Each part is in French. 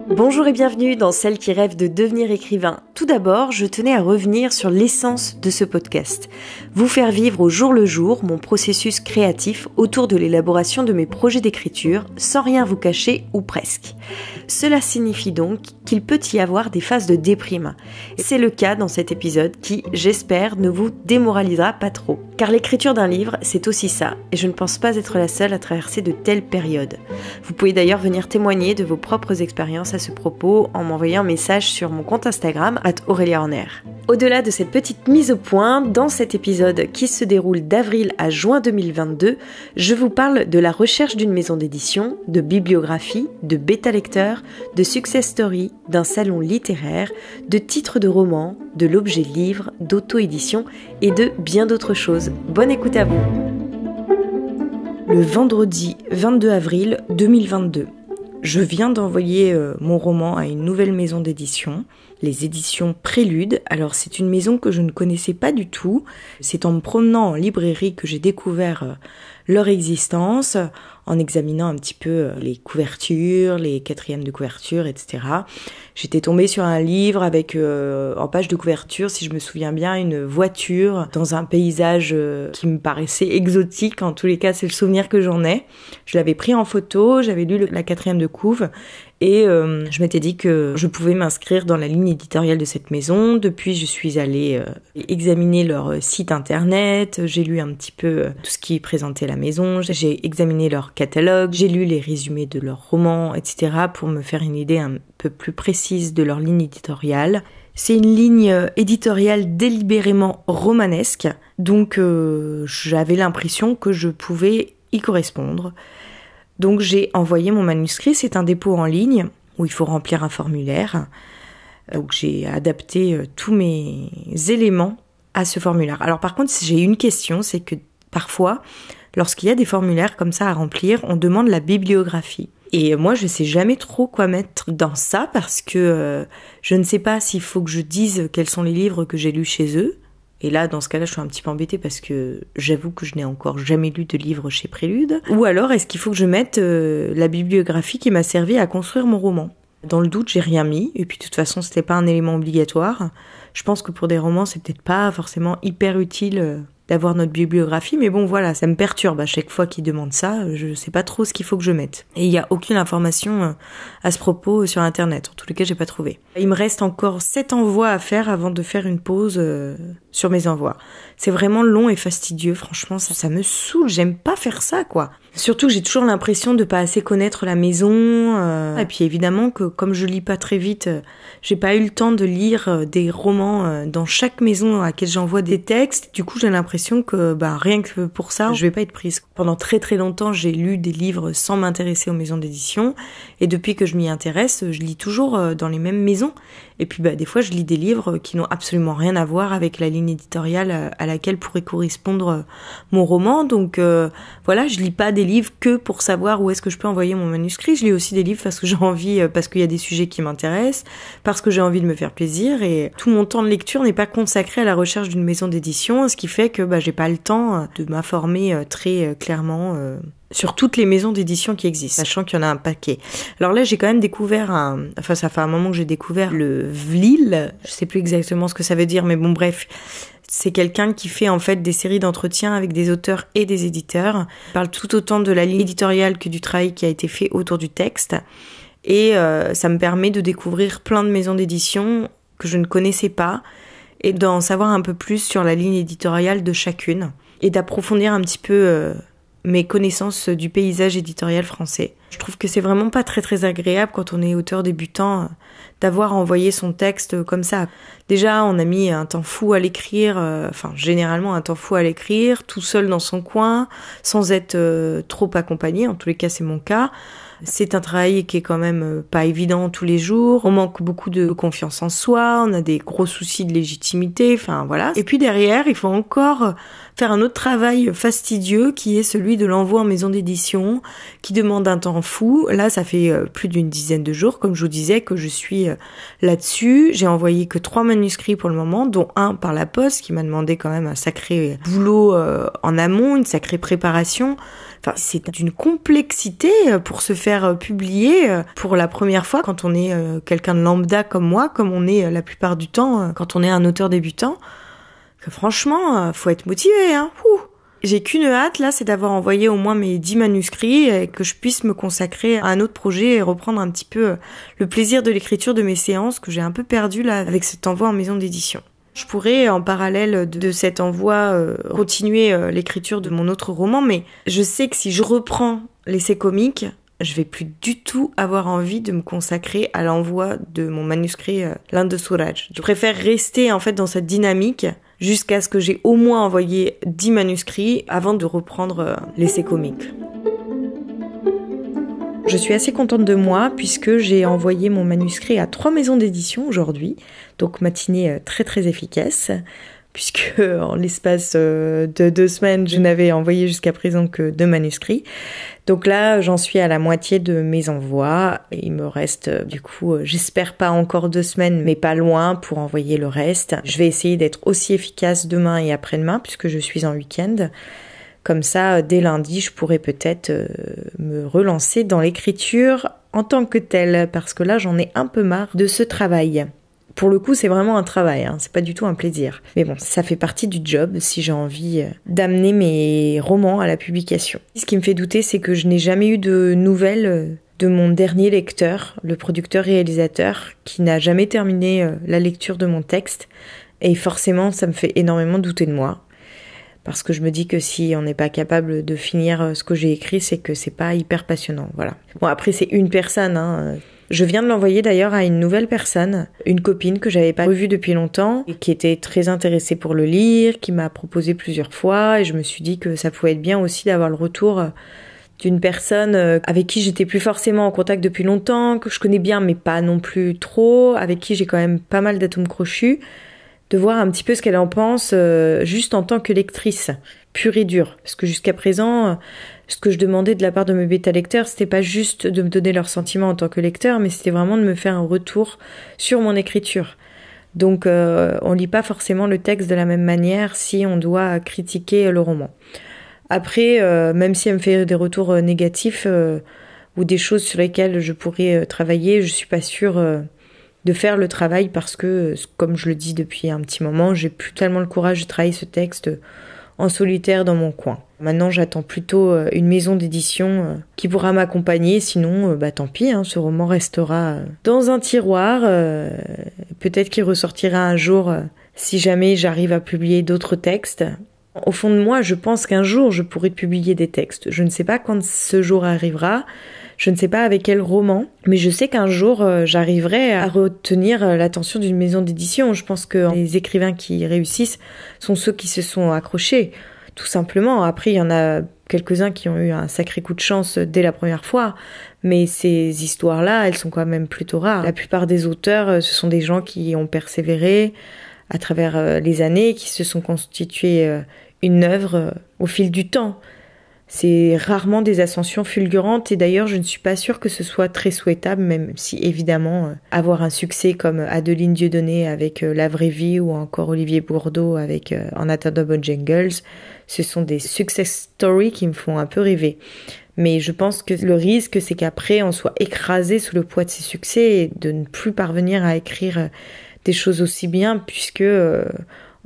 Bonjour et bienvenue dans Celles qui rêvent de devenir écrivain. Tout d'abord, je tenais à revenir sur l'essence de ce podcast. Vous faire vivre au jour le jour mon processus créatif autour de l'élaboration de mes projets d'écriture, sans rien vous cacher ou presque. Cela signifie donc qu'il peut y avoir des phases de déprime. C'est le cas dans cet épisode qui, j'espère, ne vous démoralisera pas trop. Car l'écriture d'un livre, c'est aussi ça, et je ne pense pas être la seule à traverser de telles périodes. Vous pouvez d'ailleurs venir témoigner de vos propres expériences à ce propos en m'envoyant un message sur mon compte Instagram @AureliaHorner. Au-delà de cette petite mise au point, dans cet épisode qui se déroule d'avril à juin 2022, je vous parle de la recherche d'une maison d'édition, de bibliographie, de bêta-lecteur, de success story, d'un salon littéraire, de titres de romans, de l'objet livre, d'auto-édition et de bien d'autres choses. Bonne écoute à vous. Le vendredi 22 avril 2022. Je viens d'envoyer mon roman à une nouvelle maison d'édition, les éditions Prélude. Alors c'est une maison que je ne connaissais pas du tout. C'est en me promenant en librairie que j'ai découvert leur existence, en examinant un petit peu les couvertures, les quatrièmes de couverture, etc. J'étais tombée sur un livre avec, en page de couverture, si je me souviens bien, une voiture dans un paysage qui me paraissait exotique. En tous les cas, c'est le souvenir que j'en ai. Je l'avais pris en photo, j'avais lu la quatrième de couve et je m'étais dit que je pouvais m'inscrire dans la ligne éditoriale de cette maison. Depuis, je suis allée examiner leur site internet, j'ai lu un petit peu tout ce qui présentait la maison, j'ai examiné leur catalogue, j'ai lu les résumés de leurs romans, etc. pour me faire une idée un peu plus précise de leur ligne éditoriale. C'est une ligne éditoriale délibérément romanesque, donc j'avais l'impression que je pouvais y correspondre. Donc j'ai envoyé mon manuscrit, c'est un dépôt en ligne où il faut remplir un formulaire. Donc j'ai adapté tous mes éléments à ce formulaire. Alors par contre, j'ai une question, c'est que parfois, lorsqu'il y a des formulaires comme ça à remplir, on demande la bibliographie. Et moi, je sais jamais trop quoi mettre dans ça parce que je ne sais pas s'il faut que je dise quels sont les livres que j'ai lus chez eux. Et là, dans ce cas-là, je suis un petit peu embêtée parce que j'avoue que je n'ai encore jamais lu de livre chez Prélude. Ou alors, est-ce qu'il faut que je mette la bibliographie qui m'a servi à construire mon roman ? Dans le doute, j'ai rien mis. Et puis, de toute façon, c'était pas un élément obligatoire. Je pense que pour des romans, c'est peut-être pas forcément hyper utile d'avoir notre bibliographie, mais bon voilà, ça me perturbe à chaque fois qu'ils demandent ça, je sais pas trop ce qu'il faut que je mette. Et il y a aucune information à ce propos sur internet, en tous les cas j'ai pas trouvé. Il me reste encore 7 envois à faire avant de faire une pause sur mes envois. C'est vraiment long et fastidieux, franchement ça me saoule, j'aime pas faire ça quoi. Surtout que j'ai toujours l'impression de pas assez connaître la maison, et puis évidemment que comme je lis pas très vite, j'ai pas eu le temps de lire des romans dans chaque maison à laquelle j'envoie des textes, du coup j'ai l'impression que rien que pour ça, je vais pas être prise. Pendant très très longtemps, j'ai lu des livres sans m'intéresser aux maisons d'édition et depuis que je m'y intéresse, je lis toujours dans les mêmes maisons et puis des fois je lis des livres qui n'ont absolument rien à voir avec la ligne éditoriale à laquelle pourrait correspondre mon roman. Donc voilà, je lis pas des livres que pour savoir où est-ce que je peux envoyer mon manuscrit, je lis aussi des livres parce que j'ai envie, parce qu'il y a des sujets qui m'intéressent, parce que j'ai envie de me faire plaisir et tout mon temps de lecture n'est pas consacré à la recherche d'une maison d'édition, ce qui fait que j'ai pas le temps de m'informer très clairement sur toutes les maisons d'édition qui existent, sachant qu'il y en a un paquet. Alors là, j'ai quand même découvert ça fait un moment que j'ai découvert le VLIL, je sais plus exactement ce que ça veut dire, mais bon bref, c'est quelqu'un qui fait en fait des séries d'entretiens avec des auteurs et des éditeurs. Il parle tout autant de la ligne éditoriale que du travail qui a été fait autour du texte. Et ça me permet de découvrir plein de maisons d'édition que je ne connaissais pas et d'en savoir un peu plus sur la ligne éditoriale de chacune et d'approfondir un petit peu mes connaissances du paysage éditorial français. Je trouve que c'est vraiment pas très très agréable quand on est auteur débutant d'avoir envoyé son texte comme ça. Déjà, on a mis un temps fou à l'écrire, généralement un temps fou à l'écrire, tout seul dans son coin, sans être trop accompagné, en tous les cas c'est mon cas. C'est un travail qui est quand même pas évident tous les jours. On manque beaucoup de confiance en soi, on a des gros soucis de légitimité, voilà. Et puis derrière, il faut encore faire un autre travail fastidieux qui est celui de l'envoi en maison d'édition, qui demande un temps fou. Là, ça fait plus d'une dizaine de jours, comme je vous disais, que je suis là-dessus. J'ai envoyé que 3 manuscrits pour le moment, dont un par la poste, qui m'a demandé quand même un sacré boulot en amont, une sacrée préparation. Enfin, c'est d'une complexité pour se faire publier pour la première fois quand on est quelqu'un de lambda comme moi, comme on est la plupart du temps quand on est un auteur débutant, que franchement, faut être motivé, hein. J'ai qu'une hâte, là, c'est d'avoir envoyé au moins mes 10 manuscrits et que je puisse me consacrer à un autre projet et reprendre un petit peu le plaisir de l'écriture de mes séances que j'ai un peu perdu, là, avec cet envoi en maison d'édition. Je pourrais, en parallèle de cet envoi, continuer l'écriture de mon autre roman, mais je sais que si je reprends l'essai comique, je vais plus du tout avoir envie de me consacrer à l'envoi de mon manuscrit L'Inde de Suraj. Je préfère rester, en fait, dans cette dynamique jusqu'à ce que j'ai au moins envoyé 10 manuscrits avant de reprendre l'essai comique. Je suis assez contente de moi puisque j'ai envoyé mon manuscrit à 3 maisons d'édition aujourd'hui, donc matinée très très efficace, puisque en l'espace de 2 semaines, je n'avais envoyé jusqu'à présent que 2 manuscrits. Donc là, j'en suis à la moitié de mes envois. Il me reste, du coup, j'espère pas encore 2 semaines, mais pas loin pour envoyer le reste. Je vais essayer d'être aussi efficace demain et après-demain, puisque je suis en week-end. Comme ça, dès lundi, je pourrais peut-être me relancer dans l'écriture en tant que telle, parce que là, j'en ai un peu marre de ce travail. Pour le coup, c'est vraiment un travail, hein. C'est pas du tout un plaisir. Mais bon, ça fait partie du job si j'ai envie d'amener mes romans à la publication. Ce qui me fait douter, c'est que je n'ai jamais eu de nouvelles de mon dernier lecteur, le producteur-réalisateur, qui n'a jamais terminé la lecture de mon texte. Et forcément, ça me fait énormément douter de moi. Parce que je me dis que si on n'est pas capable de finir ce que j'ai écrit, c'est que c'est pas hyper passionnant, voilà. Bon, après, c'est une personne, hein. Je viens de l'envoyer d'ailleurs à une nouvelle personne, une copine que j'avais pas revue depuis longtemps et qui était très intéressée pour le lire, qui m'a proposé plusieurs fois et je me suis dit que ça pouvait être bien aussi d'avoir le retour d'une personne avec qui j'étais plus forcément en contact depuis longtemps, que je connais bien mais pas non plus trop, avec qui j'ai quand même pas mal d'atomes crochus, de voir un petit peu ce qu'elle en pense juste en tant que lectrice, pure et dure. Parce que jusqu'à présent, ce que je demandais de la part de mes bêta-lecteurs, c'était pas juste de me donner leurs sentiments en tant que lecteur, mais c'était vraiment de me faire un retour sur mon écriture. Donc on lit pas forcément le texte de la même manière si on doit critiquer le roman. Après, même si elle me fait des retours négatifs ou des choses sur lesquelles je pourrais travailler, je suis pas sûre de faire le travail parce que, comme je le dis depuis un petit moment, j'ai plus tellement le courage de travailler ce texte en solitaire dans mon coin. Maintenant, j'attends plutôt une maison d'édition qui pourra m'accompagner, sinon, tant pis, hein, ce roman restera dans un tiroir. Peut-être qu'il ressortira un jour si jamais j'arrive à publier d'autres textes. Au fond de moi, je pense qu'un jour, je pourrai publier des textes. Je ne sais pas quand ce jour arrivera. Je ne sais pas avec quel roman, mais je sais qu'un jour, j'arriverai à retenir l'attention d'une maison d'édition. Je pense que les écrivains qui réussissent sont ceux qui se sont accrochés, tout simplement. Après, il y en a quelques-uns qui ont eu un sacré coup de chance dès la première fois, mais ces histoires-là, elles sont quand même plutôt rares. La plupart des auteurs, ce sont des gens qui ont persévéré à travers les années, qui se sont constitués une œuvre au fil du temps. C'est rarement des ascensions fulgurantes et d'ailleurs je ne suis pas sûre que ce soit très souhaitable, même si évidemment avoir un succès comme Adeline Dieudonné avec La Vraie Vie ou encore Olivier Bourdeau avec En attendant Bojangles, ce sont des success stories qui me font un peu rêver. Mais je pense que le risque c'est qu'après on soit écrasé sous le poids de ces succès et de ne plus parvenir à écrire des choses aussi bien puisque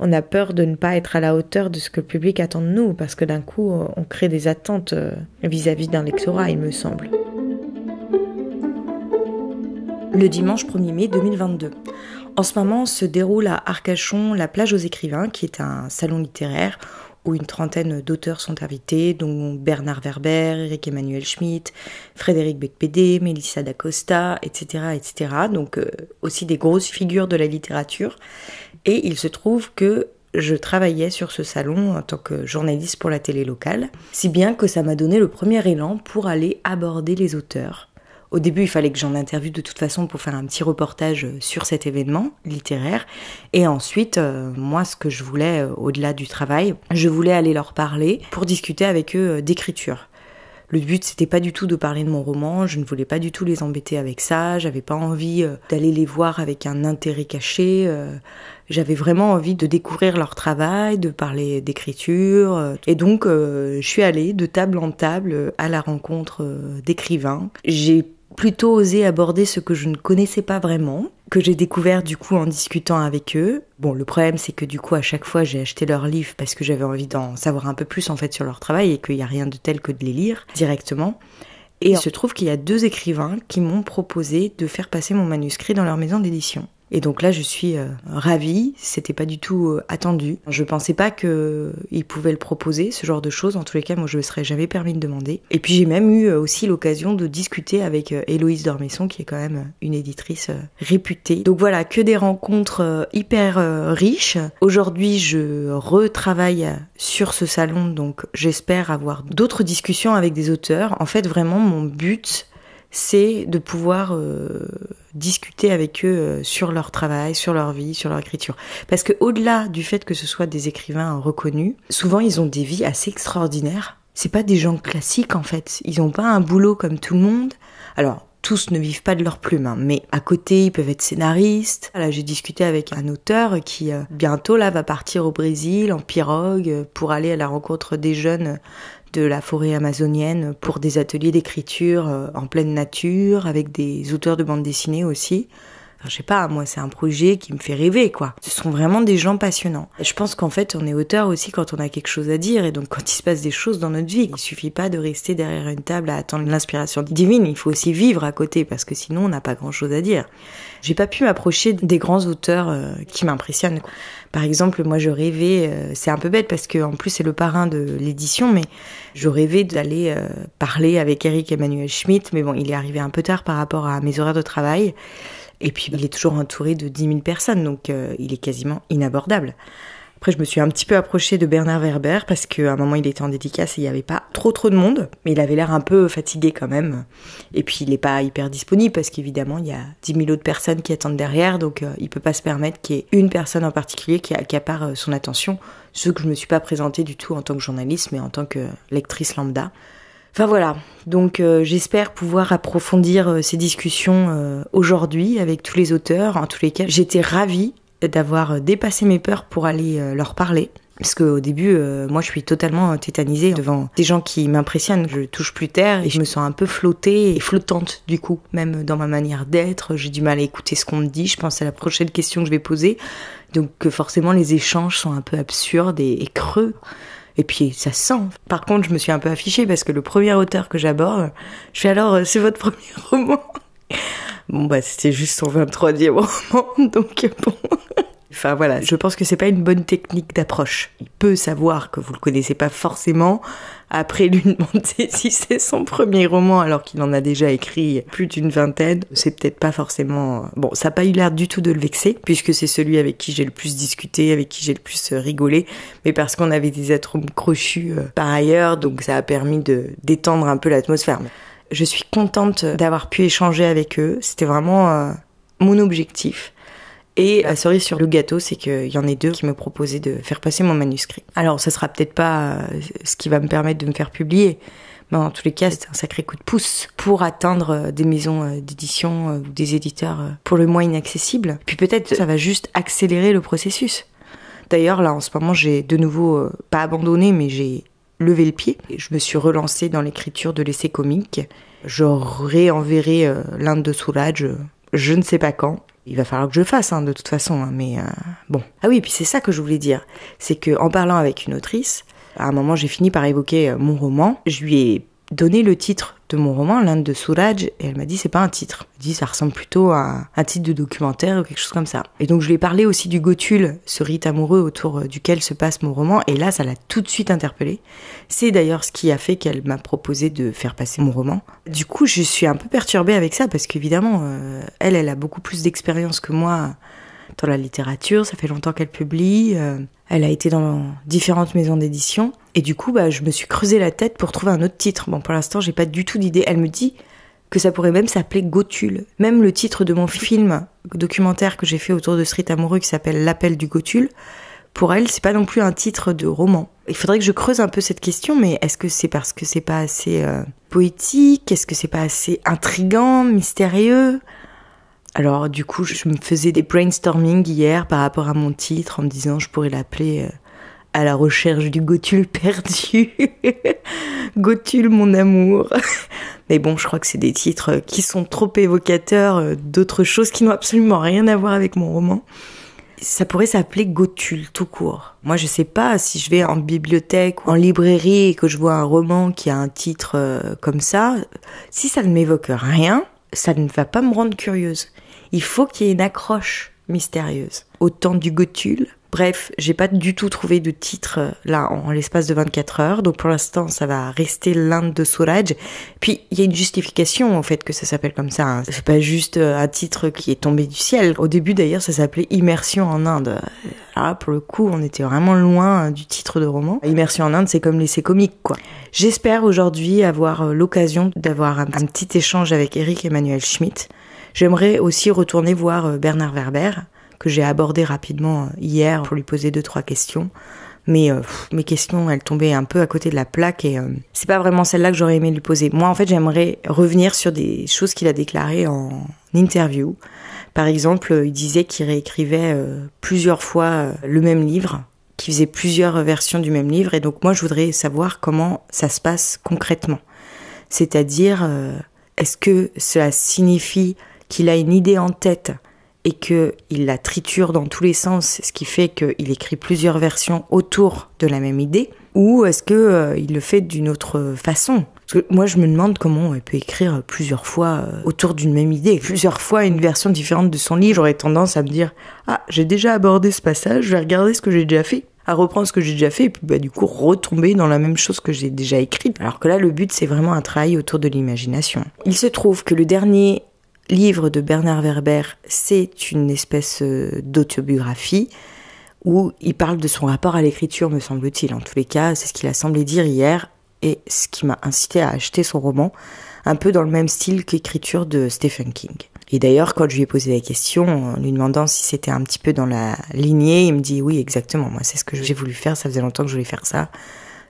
on a peur de ne pas être à la hauteur de ce que le public attend de nous, parce que d'un coup, on crée des attentes vis-à-vis d'un lectorat, il me semble. Le dimanche 1er mai 2022. En ce moment, se déroule à Arcachon la plage aux écrivains, qui est un salon littéraire où une trentaine d'auteurs sont invités, dont Bernard Werber, Éric-Emmanuel Schmitt, Frédéric Beigbeder, Mélissa d'Acosta, etc., etc. Donc aussi des grosses figures de la littérature. Et il se trouve que je travaillais sur ce salon en tant que journaliste pour la télé locale, si bien que ça m'a donné le premier élan pour aller aborder les auteurs. Au début, il fallait que j'en interviewe de toute façon pour faire un petit reportage sur cet événement littéraire. Et ensuite, moi, ce que je voulais, au-delà du travail, je voulais aller leur parler pour discuter avec eux d'écriture. Le but, c'était pas du tout de parler de mon roman, je ne voulais pas du tout les embêter avec ça, j'avais pas envie d'aller les voir avec un intérêt caché, j'avais vraiment envie de découvrir leur travail, de parler d'écriture, et donc je suis allée de table en table à la rencontre d'écrivains. J'ai plutôt osé aborder ce que je ne connaissais pas vraiment, que j'ai découvert du coup en discutant avec eux. Bon, le problème c'est que du coup à chaque fois j'ai acheté leurs livres parce que j'avais envie d'en savoir un peu plus en fait sur leur travail et qu'il n'y a rien de tel que de les lire directement. Et il se trouve qu'il y a 2 écrivains qui m'ont proposé de faire passer mon manuscrit dans leur maison d'édition. Et donc là, je suis ravie, c'était pas du tout attendu. Je pensais pas qu'ils pouvaient le proposer, ce genre de choses. En tous les cas, moi, je me serais jamais permis de demander. Et puis, j'ai même eu aussi l'occasion de discuter avec Héloïse Dormesson, qui est quand même une éditrice réputée. Donc voilà, que des rencontres hyper riches. Aujourd'hui, je retravaille sur ce salon, donc j'espère avoir d'autres discussions avec des auteurs. En fait, vraiment, mon but, c'est de pouvoir discuter avec eux sur leur travail, sur leur vie, sur leur écriture. Parce que au-delà du fait que ce soit des écrivains reconnus, souvent ils ont des vies assez extraordinaires. C'est pas des gens classiques en fait. Ils ont pas un boulot comme tout le monde. Alors, tous ne vivent pas de leur plume, hein, mais à côté, ils peuvent être scénaristes. Là, j'ai discuté avec un auteur qui bientôt là va partir au Brésil en pirogue pour aller à la rencontre des jeunes de la forêt amazonienne pour des ateliers d'écriture en pleine nature, avec des auteurs de bande dessinée aussi. Enfin, je sais pas, moi c'est un projet qui me fait rêver, quoi. Ce sont vraiment des gens passionnants. Et je pense qu'en fait on est auteur aussi quand on a quelque chose à dire, et donc quand il se passe des choses dans notre vie, il suffit pas de rester derrière une table à attendre l'inspiration divine, il faut aussi vivre à côté, parce que sinon on n'a pas grand chose à dire. J'ai pas pu m'approcher des grands auteurs qui m'impressionnent, quoi. Par exemple, moi je rêvais, c'est un peu bête parce que en plus c'est le parrain de l'édition, mais je rêvais d'aller parler avec Eric Emmanuel Schmitt, mais bon, il est arrivé un peu tard par rapport à mes horaires de travail. Et puis il est toujours entouré de 10 000 personnes, donc il est quasiment inabordable. Après, je me suis un petit peu approchée de Bernard Werber parce qu'à un moment, il était en dédicace et il n'y avait pas trop de monde. Mais il avait l'air un peu fatigué quand même. Et puis, il n'est pas hyper disponible parce qu'évidemment, il y a 10 000 autres personnes qui attendent derrière. Donc, il ne peut pas se permettre qu'il y ait une personne en particulier qui accapare son attention. Ce que je ne me suis pas présentée du tout en tant que journaliste, mais en tant que lectrice lambda. Enfin voilà, donc j'espère pouvoir approfondir ces discussions aujourd'hui avec tous les auteurs. En tous les cas, j'étais ravie d'avoir dépassé mes peurs pour aller leur parler. Parce qu'au début, moi je suis totalement tétanisée devant des gens qui m'impressionnent. Je touche plus terre et je me sens un peu flottée et flottante du coup, même dans ma manière d'être. J'ai du mal à écouter ce qu'on me dit, je pense à la prochaine question que je vais poser. Donc forcément les échanges sont un peu absurdes et creux. Et puis ça se sent. Par contre, je me suis un peu affichée parce que le premier auteur que j'aborde, je fais alors, c'est votre premier roman? Bon bah c'était juste son 23e roman, donc bon. Enfin voilà, je pense que c'est pas une bonne technique d'approche. Il peut savoir que vous le connaissez pas forcément, après lui demander si c'est son premier roman alors qu'il en a déjà écrit plus d'une vingtaine. C'est peut-être pas forcément... Bon, ça n'a pas eu l'air du tout de le vexer, puisque c'est celui avec qui j'ai le plus discuté, avec qui j'ai le plus rigolé, mais parce qu'on avait des atomes crochus par ailleurs, donc ça a permis de détendre un peu l'atmosphère. Je suis contente d'avoir pu échanger avec eux, c'était vraiment mon objectif. Et la cerise sur le gâteau, c'est qu'il y en a 2 qui me proposaient de faire passer mon manuscrit. Alors, ça sera peut-être pas ce qui va me permettre de me faire publier, mais en tous les cas, c'est un sacré coup de pouce pour atteindre des maisons d'édition ou des éditeurs pour le moins inaccessibles. Puis peut-être ça va juste accélérer le processus. D'ailleurs, là, en ce moment, j'ai de nouveau, pas abandonné, mais j'ai levé le pied. Je me suis relancée dans l'écriture de l'essai comique. Je réenverrai l'Inde de Soulage, je ne sais pas quand. Il va falloir que je le fasse, de toute façon, mais bon. Ah oui, puis c'est ça que je voulais dire. C'est qu'en parlant avec une autrice, à un moment, j'ai fini par évoquer mon roman. Je lui ai donné le titre de mon roman, l'Inde de Soulage, et elle m'a dit c'est pas un titre. Elle m'a dit ça ressemble plutôt à un titre de documentaire ou quelque chose comme ça. Et donc je lui ai parlé aussi du Gotul, ce rite amoureux autour duquel se passe mon roman, et là ça l'a tout de suite interpellée. C'est d'ailleurs ce qui a fait qu'elle m'a proposé de faire passer mon roman. Du coup je suis un peu perturbée avec ça, parce qu'évidemment elle a beaucoup plus d'expérience que moi dans la littérature, ça fait longtemps qu'elle publie, elle a été dans différentes maisons d'édition, et du coup je me suis creusé la tête pour trouver un autre titre. Bon, pour l'instant j'ai pas du tout d'idée. Elle me dit que ça pourrait même s'appeler Gotul. Même le titre de mon film documentaire que j'ai fait autour de ce rite amoureux qui s'appelle L'appel du Gotul Pour elle, c'est pas non plus un titre de roman. Il faudrait que je creuse un peu cette question, mais est-ce que c'est parce que c'est pas assez poétique? Est-ce que c'est pas assez intriguant, mystérieux? Alors du coup, je me faisais des brainstorming hier par rapport à mon titre en me disant je pourrais l'appeler À la recherche du Gothule perdu. Gothule mon amour. Mais bon, je crois que c'est des titres qui sont trop évocateurs d'autres choses qui n'ont absolument rien à voir avec mon roman. Ça pourrait s'appeler Gothule tout court. Moi, je sais pas si je vais en bibliothèque ou en librairie et que je vois un roman qui a un titre comme ça, si ça ne m'évoque rien, ça ne va pas me rendre curieuse. Il faut qu'il y ait une accroche mystérieuse. Autant du Gothule. Bref, j'ai pas du tout trouvé de titre là en l'espace de 24 heures, donc pour l'instant ça va rester l'Inde de Swaraj. Puis il y a une justification au fait que ça s'appelle comme ça, hein. C'est pas juste un titre qui est tombé du ciel. Au début d'ailleurs ça s'appelait Immersion en Inde. Là pour le coup on était vraiment loin du titre de roman. Immersion en Inde c'est comme l'essai comique quoi. J'espère aujourd'hui avoir l'occasion d'avoir un petit échange avec Éric Emmanuel Schmitt. J'aimerais aussi retourner voir Bernard Werber, que j'ai abordé rapidement hier pour lui poser 2-3 questions. Mais mes questions, elles tombaient un peu à côté de la plaque et c'est pas vraiment celle-là que j'aurais aimé lui poser. Moi, en fait, j'aimerais revenir sur des choses qu'il a déclarées en interview. Par exemple, il disait qu'il réécrivait plusieurs fois le même livre, qu'il faisait plusieurs versions du même livre. Et donc, moi, je voudrais savoir comment ça se passe concrètement. C'est-à-dire, est-ce que cela signifie qu'il a une idée en tête et qu'il la triture dans tous les sens, ce qui fait qu'il écrit plusieurs versions autour de la même idée, ou est-ce qu'il le fait d'une autre façon? Parce que moi, je me demande comment on peut écrire plusieurs fois autour d'une même idée, plusieurs fois une version différente de son livre. J'aurais tendance à me dire « Ah, j'ai déjà abordé ce passage, je vais regarder ce que j'ai déjà fait ». À reprendre ce que j'ai déjà fait et puis du coup retomber dans la même chose que j'ai déjà écrite. Alors que là, le but, c'est vraiment un travail autour de l'imagination. Il se trouve que le dernier livre de Bernard Werber, c'est une espèce d'autobiographie où il parle de son rapport à l'écriture, me semble-t-il. En tous les cas, c'est ce qu'il a semblé dire hier et ce qui m'a incité à acheter son roman, un peu dans le même style qu'écriture de Stephen King. Et d'ailleurs, quand je lui ai posé la question, en lui demandant si c'était un petit peu dans la lignée, il me dit oui, exactement, moi c'est ce que j'ai voulu faire, ça faisait longtemps que je voulais faire ça.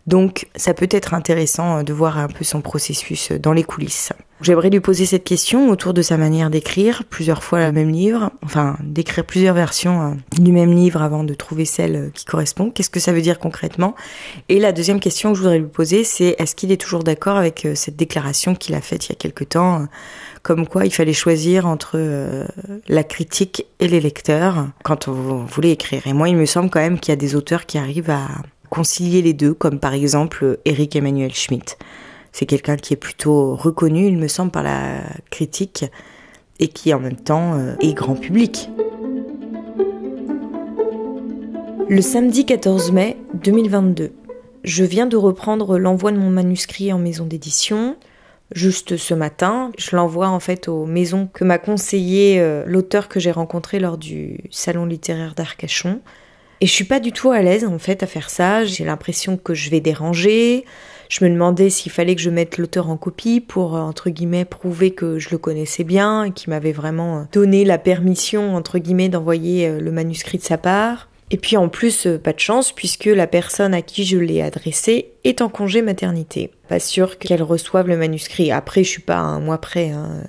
Donc, ça peut être intéressant de voir un peu son processus dans les coulisses. J'aimerais lui poser cette question autour de sa manière d'écrire, plusieurs fois le même livre, enfin, d'écrire plusieurs versions du même livre avant de trouver celle qui correspond. Qu'est-ce que ça veut dire concrètement? Et la deuxième question que je voudrais lui poser, c'est est-ce qu'il est toujours d'accord avec cette déclaration qu'il a faite il y a quelque temps, comme quoi il fallait choisir entre la critique et les lecteurs quand on voulait écrire. Et moi, il me semble quand même qu'il y a des auteurs qui arrivent à concilier les deux, comme par exemple Éric Emmanuel Schmitt. C'est quelqu'un qui est plutôt reconnu, il me semble, par la critique et qui en même temps est grand public. Le samedi 14 mai 2022, je viens de reprendre l'envoi de mon manuscrit en maison d'édition. Juste ce matin, je l'envoie en fait aux maisons que m'a conseillé l'auteur que j'ai rencontré lors du salon littéraire d'Arcachon. Et je suis pas du tout à l'aise en fait à faire ça, j'ai l'impression que je vais déranger. Je me demandais s'il fallait que je mette l'auteur en copie pour, entre guillemets, prouver que je le connaissais bien et qu'il m'avait vraiment donné la permission, entre guillemets, d'envoyer le manuscrit de sa part. Et puis en plus, pas de chance puisque la personne à qui je l'ai adressé est en congé maternité. Pas sûr qu'elle reçoive le manuscrit. Après, je suis pas à un mois près, hein.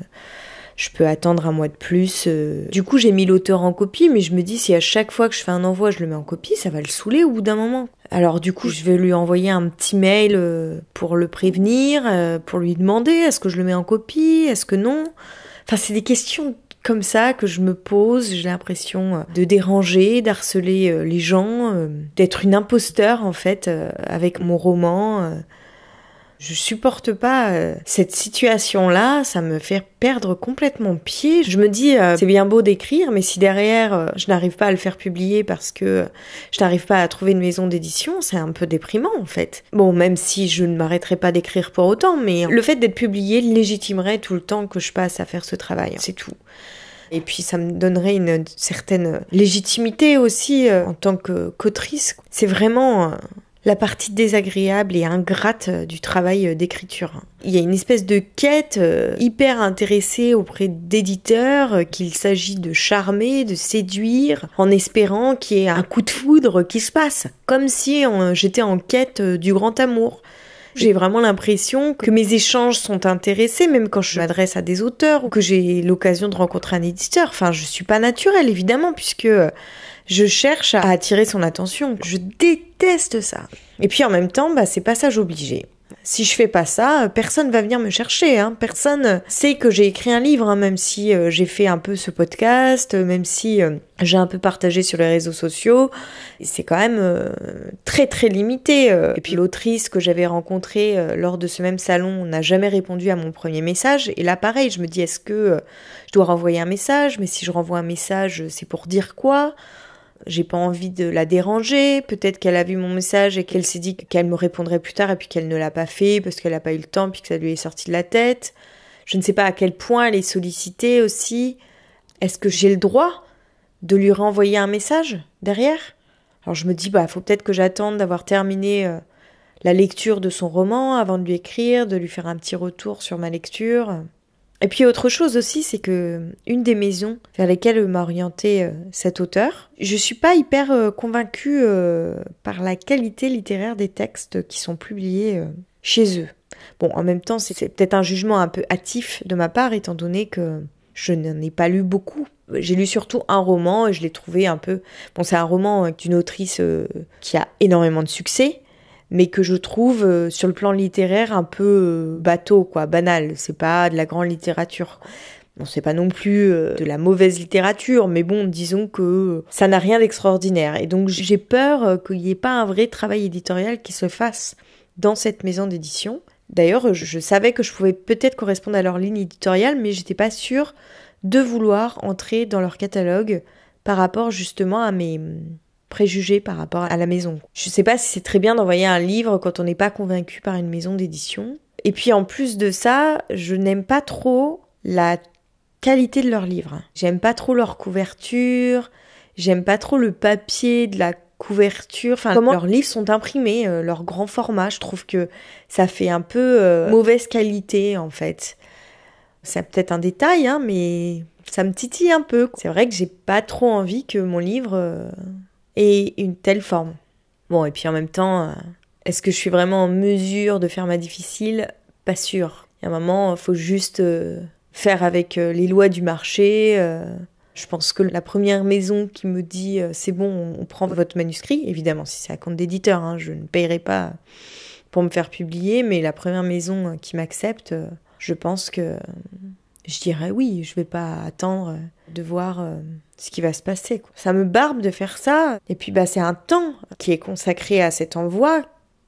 Je peux attendre un mois de plus. Du coup, j'ai mis l'auteur en copie, mais je me dis si à chaque fois que je fais un envoi, je le mets en copie, ça va le saouler au bout d'un moment. Alors du coup, je vais lui envoyer un petit mail pour le prévenir, pour lui demander est-ce que je le mets en copie, est-ce que non. Enfin, c'est des questions comme ça que je me pose. J'ai l'impression de déranger, d'harceler les gens, d'être une imposteur en fait avec mon roman. Je supporte pas cette situation-là, ça me fait perdre complètement pied. Je me dis, c'est bien beau d'écrire, mais si derrière, je n'arrive pas à le faire publier parce que je n'arrive pas à trouver une maison d'édition, c'est un peu déprimant en fait. Bon, même si je ne m'arrêterai pas d'écrire pour autant, mais le fait d'être publié légitimerait tout le temps que je passe à faire ce travail, c'est tout. Et puis ça me donnerait une certaine légitimité aussi en tant qu'autrice. C'est vraiment la partie désagréable et ingrate du travail d'écriture. Il y a une espèce de quête hyper intéressée auprès d'éditeurs qu'il s'agit de charmer, de séduire, en espérant qu'il y ait un coup de foudre qui se passe, comme si j'étais en quête du grand amour. J'ai vraiment l'impression que mes échanges sont intéressés, même quand je m'adresse à des auteurs ou que j'ai l'occasion de rencontrer un éditeur. Enfin, je suis pas naturelle, évidemment, puisque je cherche à attirer son attention. Je déteste ça. Et puis en même temps, c'est passage obligé. Si je fais pas ça, personne va venir me chercher. Personne sait que j'ai écrit un livre, même si j'ai fait un peu ce podcast, même si j'ai un peu partagé sur les réseaux sociaux. C'est quand même très très limité. Et puis l'autrice que j'avais rencontrée lors de ce même salon n'a jamais répondu à mon premier message. Et là pareil, je me dis est-ce que je dois renvoyer un message? Mais si je renvoie un message, c'est pour dire quoi? J'ai pas envie de la déranger, peut-être qu'elle a vu mon message et qu'elle s'est dit qu'elle me répondrait plus tard et puis qu'elle ne l'a pas fait parce qu'elle a pas eu le temps puis que ça lui est sorti de la tête. Je ne sais pas à quel point elle est sollicitée aussi. Est-ce que j'ai le droit de lui renvoyer un message derrière? Alors je me dis, faut peut-être que j'attende d'avoir terminé la lecture de son roman avant de lui écrire, de lui faire un petit retour sur ma lecture. Et puis autre chose aussi, c'est que une des maisons vers lesquelles m'a orienté cet auteur, je suis pas hyper convaincue par la qualité littéraire des textes qui sont publiés chez eux. Bon, en même temps, c'est peut-être un jugement un peu hâtif de ma part, étant donné que je n'en ai pas lu beaucoup. J'ai lu surtout un roman et je l'ai trouvé un peu... Bon, c'est un roman d'une autrice qui a énormément de succès, mais que je trouve sur le plan littéraire un peu bateau, banal. C'est pas de la grande littérature. Bon, c'est pas non plus de la mauvaise littérature, mais bon, disons que ça n'a rien d'extraordinaire. Et donc j'ai peur qu'il n'y ait pas un vrai travail éditorial qui se fasse dans cette maison d'édition. D'ailleurs, je savais que je pouvais peut-être correspondre à leur ligne éditoriale, mais j'étais pas sûre de vouloir entrer dans leur catalogue par rapport justement à mes préjugés par rapport à la maison. Je sais pas si c'est très bien d'envoyer un livre quand on n'est pas convaincu par une maison d'édition. Et puis en plus de ça, je n'aime pas trop la qualité de leurs livres. J'aime pas trop leur couverture, j'aime pas trop le papier de la couverture, comment leurs livres sont imprimés, leur grand format, je trouve que ça fait un peu mauvaise qualité en fait. C'est peut-être un détail, mais ça me titille un peu. C'est vrai que j'ai pas trop envie que mon livre ait une telle forme. Bon, et puis en même temps, est-ce que je suis vraiment en mesure de faire ma difficile? Pas sûr. Il y a un moment, il faut juste faire avec les lois du marché. Je pense que la première maison qui me dit c'est bon, on prend votre manuscrit, évidemment si c'est à compte d'éditeur, je ne payerai pas pour me faire publier, mais la première maison qui m'accepte, je pense que je dirais oui, je vais pas attendre de voir ce qui va se passer. Ça me barbe de faire ça, et puis c'est un temps qui est consacré à cet envoi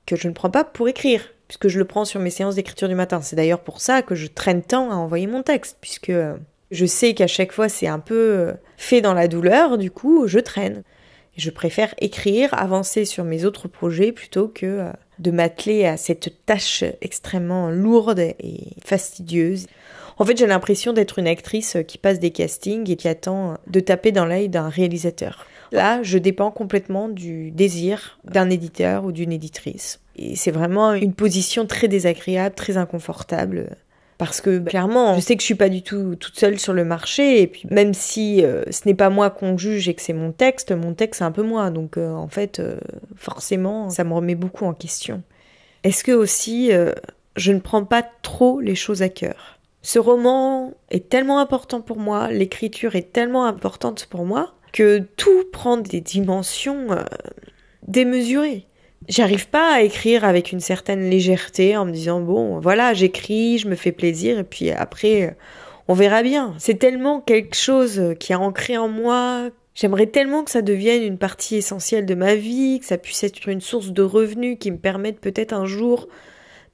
que je ne prends pas pour écrire, puisque je le prends sur mes séances d'écriture du matin. C'est d'ailleurs pour ça que je traîne tant à envoyer mon texte, puisque je sais qu'à chaque fois c'est un peu fait dans la douleur, du coup je traîne. Je préfère écrire, avancer sur mes autres projets plutôt que de m'atteler à cette tâche extrêmement lourde et fastidieuse. En fait, j'ai l'impression d'être une actrice qui passe des castings et qui attend de taper dans l'œil d'un réalisateur. Là, je dépends complètement du désir d'un éditeur ou d'une éditrice. Et c'est vraiment une position très désagréable, très inconfortable. Parce que clairement, je sais que je suis pas du tout toute seule sur le marché, et puis même si ce n'est pas moi qu'on juge et que c'est mon texte c'est un peu moi, donc en fait forcément ça me remet beaucoup en question. Est-ce que aussi je ne prends pas trop les choses à cœur? Ce roman est tellement important pour moi, l'écriture est tellement importante pour moi, que tout prend des dimensions démesurées. J'arrive pas à écrire avec une certaine légèreté en me disant bon voilà j'écris, je me fais plaisir et puis après on verra bien. C'est tellement quelque chose qui est ancré en moi. J'aimerais tellement que ça devienne une partie essentielle de ma vie, que ça puisse être une source de revenus qui me permette peut-être un jour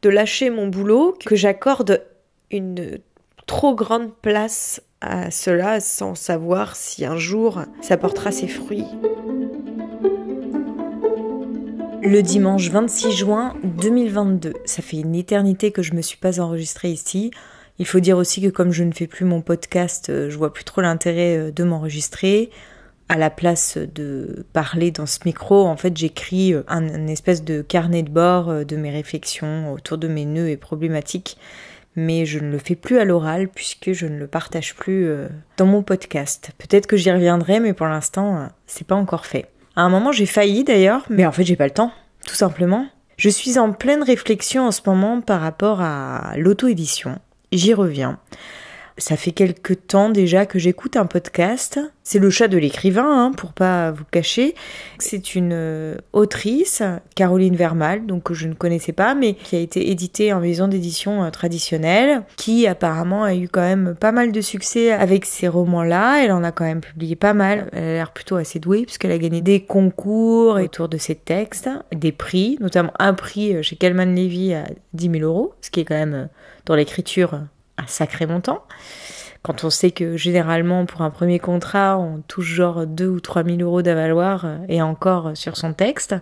de lâcher mon boulot, que j'accorde une trop grande place à cela sans savoir si un jour ça portera ses fruits. Le dimanche 26 juin 2022, ça fait une éternité que je me suis pas enregistrée ici. Il faut dire aussi que comme je ne fais plus mon podcast, je vois plus trop l'intérêt de m'enregistrer. À la place de parler dans ce micro, en fait, j'écris un espèce de carnet de bord de mes réflexions autour de mes nœuds et problématiques, mais je ne le fais plus à l'oral puisque je ne le partage plus dans mon podcast. Peut-être que j'y reviendrai, mais pour l'instant, c'est pas encore fait. À un moment, j'ai failli d'ailleurs, mais en fait, j'ai pas le temps, tout simplement. Je suis en pleine réflexion en ce moment par rapport à l'auto-édition. J'y reviens. Ça fait quelques temps déjà que j'écoute un podcast. C'est Le Chat de l'écrivain, pour pas vous cacher. C'est une autrice, Caroline Vermal, donc que je ne connaissais pas, mais qui a été éditée en maison d'édition traditionnelle, qui apparemment a eu quand même pas mal de succès avec ces romans-là. Elle en a quand même publié pas mal. Elle a l'air plutôt assez douée, puisqu'elle a gagné des concours autour de ses textes, des prix, notamment un prix chez Calman Levy à 10 000 €, ce qui est quand même, dans l'écriture, un sacré montant. Quand on sait que généralement pour un premier contrat on touche genre 2 ou 3 000 € d'avaloir et encore sur son texte.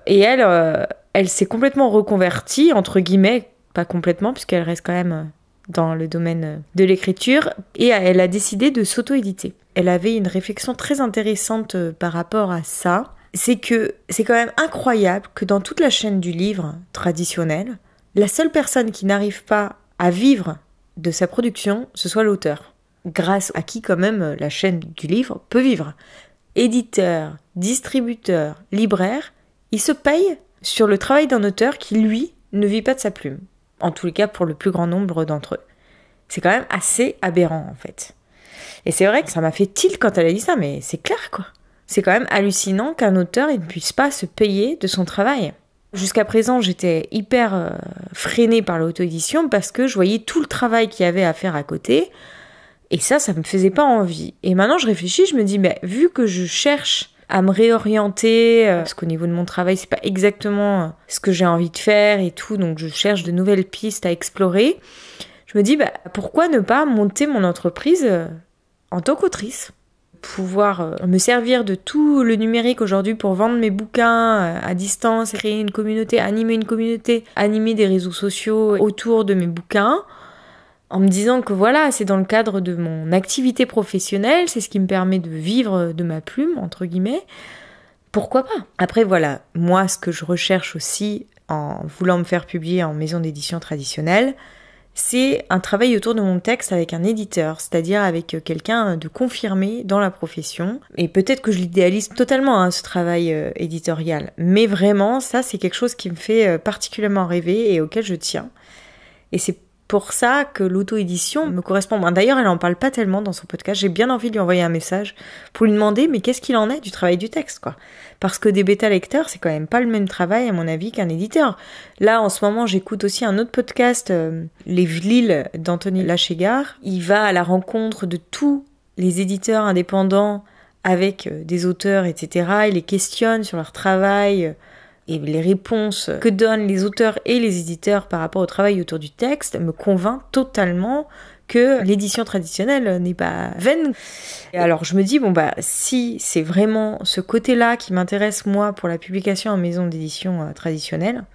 Et elle s'est complètement reconvertie, entre guillemets, pas complètement puisqu'elle reste quand même dans le domaine de l'écriture, et elle a décidé de s'auto-éditer. Elle avait une réflexion très intéressante par rapport à ça. C'est que c'est quand même incroyable que dans toute la chaîne du livre traditionnel, la seule personne qui n'arrive pas à vivre de sa production, ce soit l'auteur, grâce à qui quand même la chaîne du livre peut vivre. Éditeur, distributeur, libraire, ils se payent sur le travail d'un auteur qui, lui, ne vit pas de sa plume. En tous les cas, pour le plus grand nombre d'entre eux. C'est quand même assez aberrant, en fait. Et c'est vrai que ça m'a fait tilt quand elle a dit ça, mais c'est clair, quoi. C'est quand même hallucinant qu'un auteur il ne puisse pas se payer de son travail. Jusqu'à présent, j'étais hyper freinée par l'auto-édition parce que je voyais tout le travail qu'il y avait à faire à côté. Et ça me faisait pas envie. Et maintenant, je réfléchis, je me dis, mais vu que je cherche à me réorienter, parce qu'au niveau de mon travail, c'est pas exactement ce que j'ai envie de faire et tout, donc je cherche de nouvelles pistes à explorer, je me dis, pourquoi ne pas monter mon entreprise en tant qu'autrice ? Pouvoir me servir de tout le numérique aujourd'hui pour vendre mes bouquins à distance, créer une communauté, animer des réseaux sociaux autour de mes bouquins, en me disant que voilà, c'est dans le cadre de mon activité professionnelle, c'est ce qui me permet de vivre de ma plume, entre guillemets. Pourquoi pas ? Après voilà, moi ce que je recherche aussi en voulant me faire publier en maison d'édition traditionnelle, c'est un travail autour de mon texte avec un éditeur, c'est-à-dire avec quelqu'un de confirmé dans la profession. Et peut-être que je l'idéalise totalement, ce travail éditorial. Mais vraiment, ça, c'est quelque chose qui me fait particulièrement rêver et auquel je tiens. Et c'est pour ça que l'auto-édition me correspond. D'ailleurs, elle en parle pas tellement dans son podcast. J'ai bien envie de lui envoyer un message pour lui demander mais qu'est-ce qu'il en est du travail du texte, quoi. Parce que des bêta-lecteurs, c'est quand même pas le même travail, à mon avis, qu'un éditeur. Là, en ce moment, j'écoute aussi un autre podcast, Les Vlils d'Anthony Lachégard. Il va à la rencontre de tous les éditeurs indépendants avec des auteurs, etc. Il les questionne sur leur travail, et les réponses que donnent les auteurs et les éditeurs par rapport au travail autour du texte me convainc totalement que l'édition traditionnelle n'est pas vaine. Et alors je me dis, si c'est vraiment ce côté-là qui m'intéresse moi pour la publication en maison d'édition traditionnelle,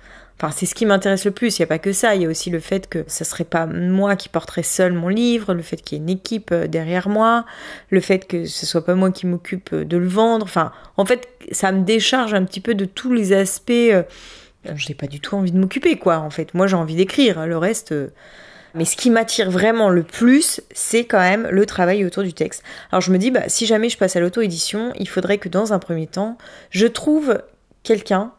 enfin c'est ce qui m'intéresse le plus, il n'y a pas que ça, il y a aussi le fait que ce serait pas moi qui porterais seul mon livre, le fait qu'il y ait une équipe derrière moi, le fait que ce soit pas moi qui m'occupe de le vendre, enfin en fait ça me décharge un petit peu de tous les aspects, j'ai pas du tout envie de m'occuper quoi en fait, moi j'ai envie d'écrire, le reste... Mais ce qui m'attire vraiment le plus, c'est quand même le travail autour du texte. Alors je me dis, si jamais je passe à l'auto-édition, il faudrait que dans un premier temps, je trouve quelqu'un,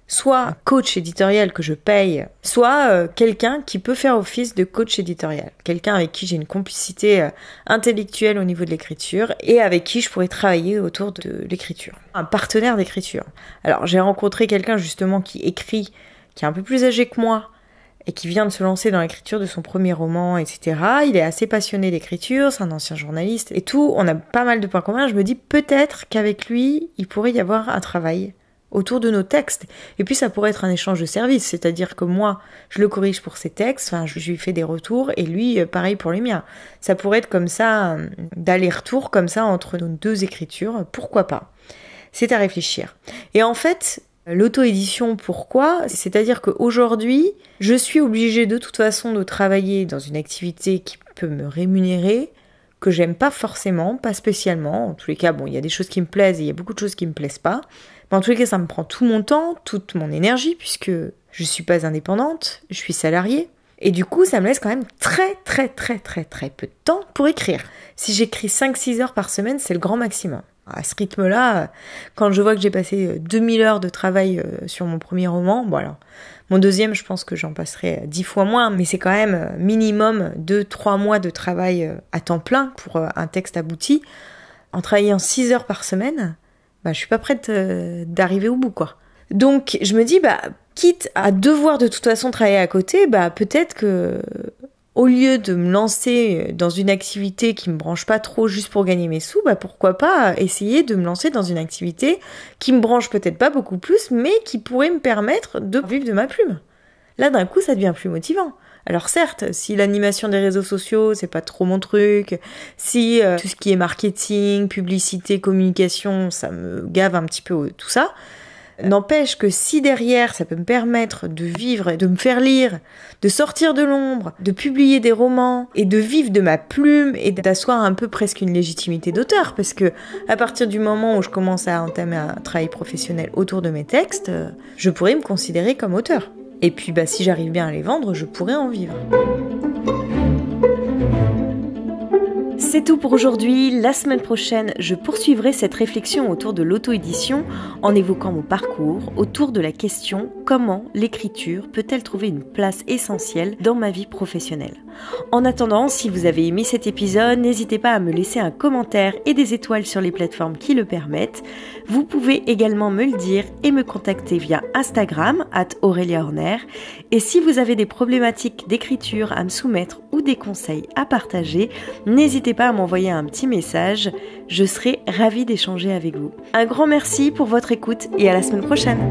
soit un coach éditorial que je paye, soit quelqu'un qui peut faire office de coach éditorial. Quelqu'un avec qui j'ai une complicité intellectuelle au niveau de l'écriture et avec qui je pourrais travailler autour de l'écriture. Un partenaire d'écriture. Alors j'ai rencontré quelqu'un justement qui écrit, qui est un peu plus âgé que moi, et qui vient de se lancer dans l'écriture de son premier roman, etc. Il est assez passionné d'écriture, c'est un ancien journaliste et tout. On a pas mal de points communs. Je me dis peut-être qu'avec lui, il pourrait y avoir un travail autour de nos textes. Et puis ça pourrait être un échange de services, c'est-à-dire que moi, je le corrige pour ses textes, je lui fais des retours, et lui, pareil pour les miens. Ça pourrait être comme ça, d'aller-retour comme ça entre nos deux écritures, pourquoi pas ? C'est à réfléchir. Et en fait... L'auto-édition, pourquoi ? C'est-à-dire qu'aujourd'hui, je suis obligée de toute façon de travailler dans une activité qui peut me rémunérer que j'aime pas forcément, pas spécialement. En tous les cas, bon, il y a des choses qui me plaisent et il y a beaucoup de choses qui me plaisent pas. Mais en tous les cas, ça me prend tout mon temps, toute mon énergie, puisque je suis pas indépendante, je suis salariée. Et du coup, ça me laisse quand même très peu de temps pour écrire. Si j'écris 5-6 heures par semaine, c'est le grand maximum. À ce rythme-là, quand je vois que j'ai passé 2000 heures de travail sur mon premier roman, bon alors, mon deuxième, je pense que j'en passerai 10 fois moins, mais c'est quand même minimum 2-3 mois de travail à temps plein pour un texte abouti. En travaillant 6 heures par semaine, je suis pas prête d'arriver au bout, quoi. Donc, je me dis, quitte à devoir de toute façon travailler à côté, peut-être que au lieu de me lancer dans une activité qui me branche pas trop juste pour gagner mes sous, pourquoi pas essayer de me lancer dans une activité qui me branche peut-être pas beaucoup plus, mais qui pourrait me permettre de vivre de ma plume. Là, d'un coup, ça devient plus motivant. Alors certes, si l'animation des réseaux sociaux, c'est pas trop mon truc, si tout ce qui est marketing, publicité, communication, ça me gave un petit peu tout ça, n'empêche que si derrière ça peut me permettre de vivre, de me faire lire, de sortir de l'ombre, de publier des romans et de vivre de ma plume et d'asseoir un peu presque une légitimité d'auteur, parce que à partir du moment où je commence à entamer un travail professionnel autour de mes textes, je pourrais me considérer comme auteur. Et puis si j'arrive bien à les vendre, je pourrais en vivre. C'est tout pour aujourd'hui. La semaine prochaine, je poursuivrai cette réflexion autour de l'auto-édition en évoquant mon parcours autour de la question comment l'écriture peut-elle trouver une place essentielle dans ma vie professionnelle. En attendant, si vous avez aimé cet épisode, n'hésitez pas à me laisser un commentaire et des étoiles sur les plateformes qui le permettent. Vous pouvez également me le dire et me contacter via Instagram @AureliaHorner. Et si vous avez des problématiques d'écriture à me soumettre ou des conseils à partager, n'hésitez pas à m'envoyer un petit message. Je serai ravie d'échanger avec vous. Un grand merci pour votre écoute et à la semaine prochaine.